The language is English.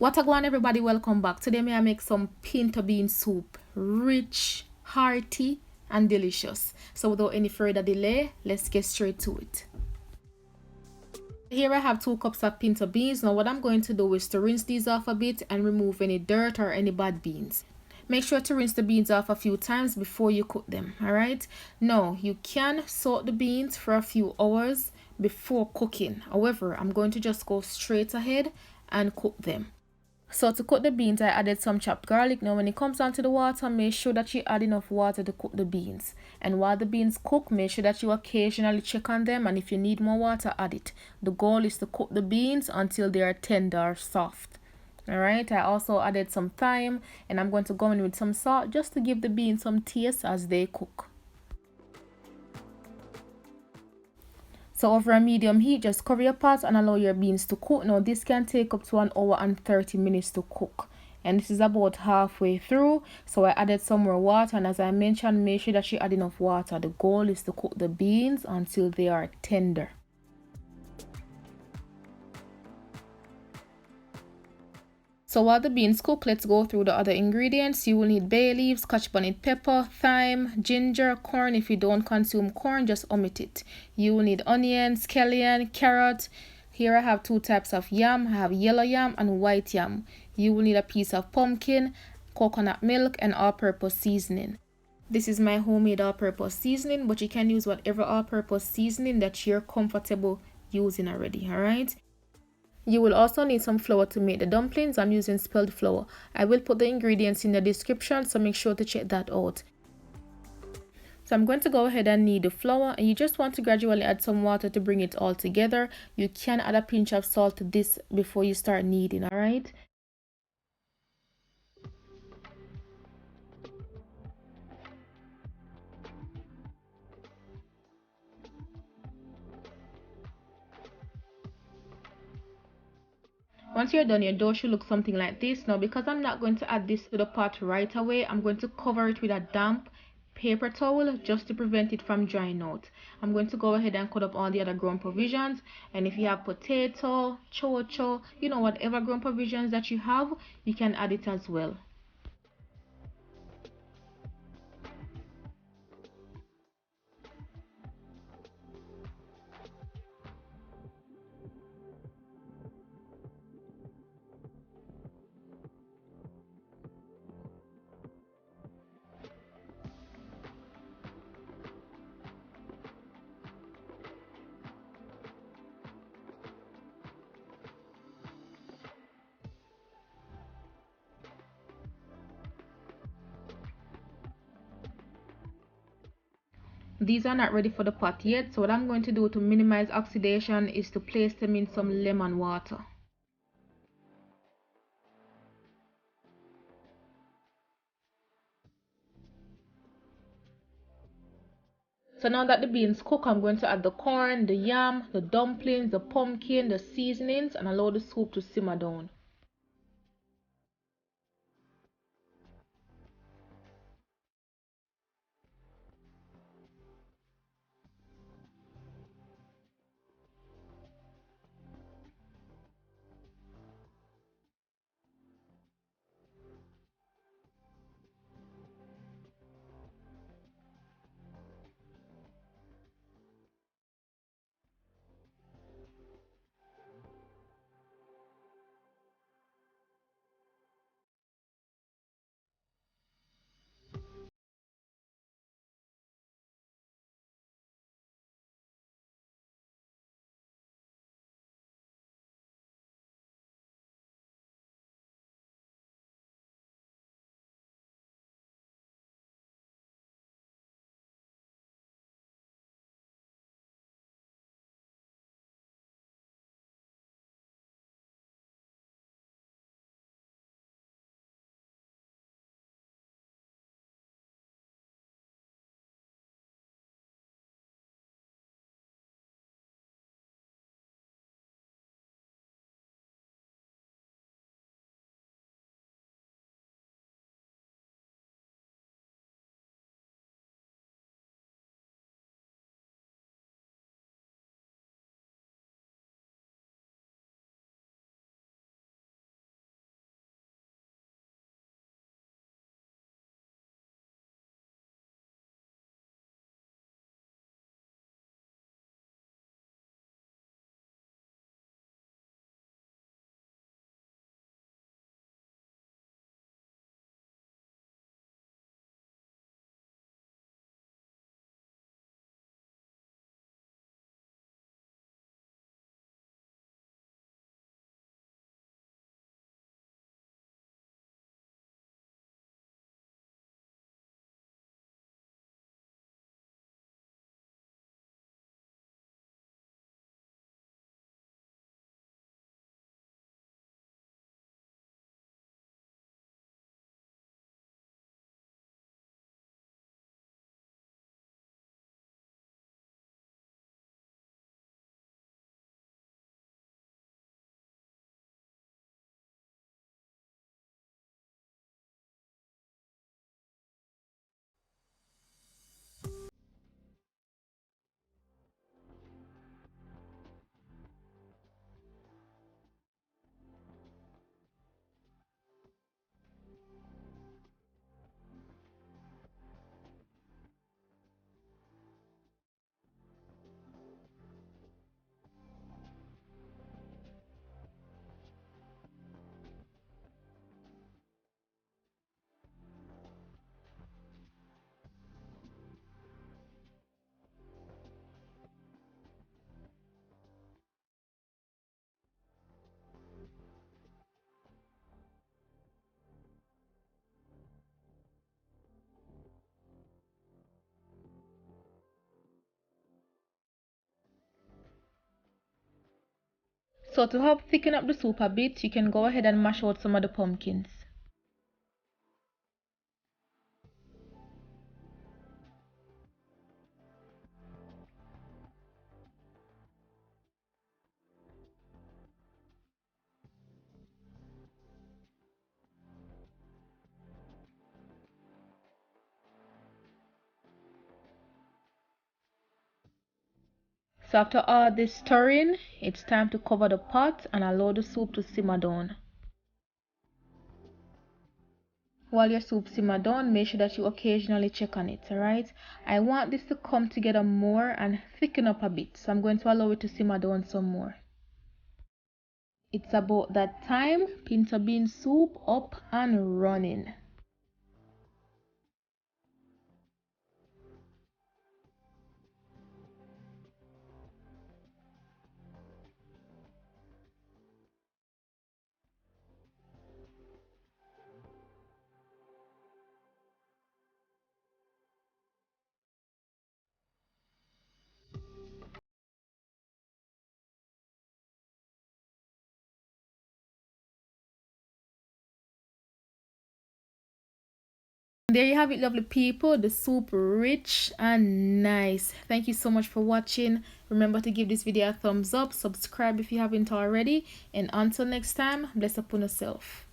What a go on, everybody, welcome back. Today may I make some pinto bean soup. Rich, hearty and delicious. So without any further delay, let's get straight to it. Here I have 2 cups of pinto beans. Now what I'm going to do is to rinse these off a bit and remove any dirt or any bad beans. Make sure to rinse the beans off a few times before you cook them, alright? Now you can soak the beans for a few hours before cooking. However, I'm going to just go straight ahead and cook them. So to cook the beans, I added some chopped garlic. Now when it comes down to the water, make sure that you add enough water to cook the beans. And while the beans cook, make sure that you occasionally check on them, and if you need more water, add it. The goal is to cook the beans until they are tender or soft. Alright, I also added some thyme, and I'm going to go in with some salt just to give the beans some taste as they cook. So over a medium heat, just cover your pot and allow your beans to cook. Now this can take up to 1 hour and 30 minutes to cook. And this is about halfway through. So I added some more water, and as I mentioned, make sure that you add enough water. The goal is to cook the beans until they are tender. So while the beans cook, let's go through the other ingredients. You will need bay leaves, Scotch bonnet pepper, thyme, ginger, corn. If you don't consume corn, just omit it. You will need onion, scallion, carrot. Here I have 2 types of yam. I have yellow yam and white yam. You will need a piece of pumpkin, coconut milk, and all-purpose seasoning. This is my homemade all-purpose seasoning, but you can use whatever all-purpose seasoning that you're comfortable using already, alright? You will also need some flour to make the dumplings. I'm using spelled flour. I will put the ingredients in the description, so make sure to check that out. So I'm going to go ahead and knead the flour, and you just want to gradually add some water to bring it all together. You can add a pinch of salt to this before you start kneading, alright? Once you're done, your dough should look something like this. Now because I'm not going to add this to the pot right away, I'm going to cover it with a damp paper towel just to prevent it from drying out. I'm going to go ahead and cut up all the other grown provisions, and if you have potato, Cho Cho, whatever grown provisions that you have, you can add it as well. These are not ready for the pot yet, so what I'm going to do to minimize oxidation is to place them in some lemon water. So now that the beans cook, I'm going to add the corn, the yam, the dumplings, the pumpkin, the seasonings, and allow the soup to simmer down. So to help thicken up the soup a bit, you can go ahead and mash out some of the pumpkins. So after all this stirring, it's time to cover the pot and allow the soup to simmer down. While your soup simmer down, make sure that you occasionally check on it, alright? I want this to come together more and thicken up a bit, so I'm going to allow it to simmer down some more. It's about that time. Pinto bean soup up and running. There you have it, lovely people. The soup rich and nice. Thank you so much for watching. Remember to give this video a thumbs up, subscribe if you haven't already, and until next time, bless upon yourself.